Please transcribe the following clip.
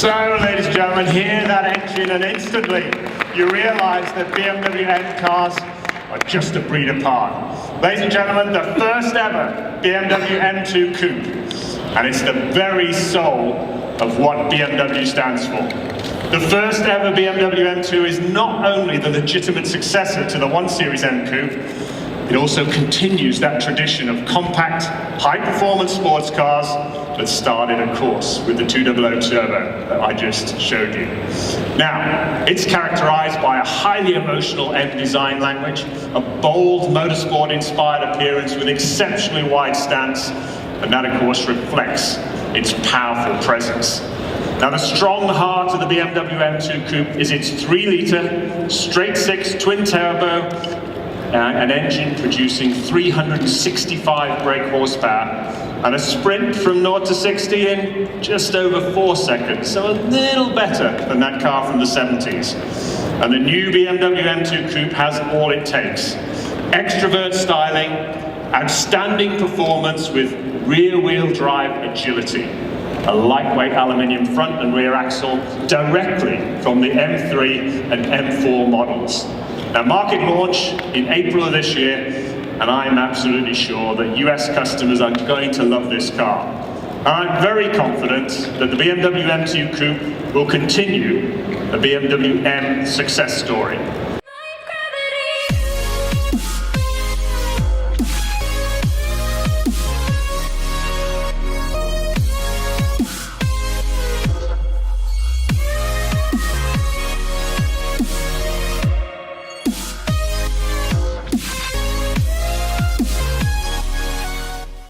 So, ladies and gentlemen, hear that engine and instantly you realise that BMW M cars are just a breed apart. Ladies and gentlemen, the first ever BMW M2 Coupe, and it's the very soul of what BMW stands for. The first ever BMW M2 is not only the legitimate successor to the 1 Series M Coupe, it also continues that tradition of compact, high-performance sports cars that started, of course, with the 200 Turbo that I just showed you. Now, it's characterized by a highly emotional M design language, a bold motorsport-inspired appearance with exceptionally wide stance, and that, of course, reflects its powerful presence. Now, the strong heart of the BMW M2 Coupe is its 3-litre, straight-six twin-turbo, an engine producing 365 brake horsepower and a sprint from 0 to 60 in just over 4 seconds, so a little better than that car from the 70s. And the new BMW M2 Coupe has all it takes. Extrovert styling, outstanding performance with rear-wheel drive agility, a lightweight aluminium front and rear axle directly from the M3 and M4 models. Now, market launch in April of this year, and I'm absolutely sure that US customers are going to love this car. And I'm very confident that the BMW M2 Coupe will continue the BMW M success story.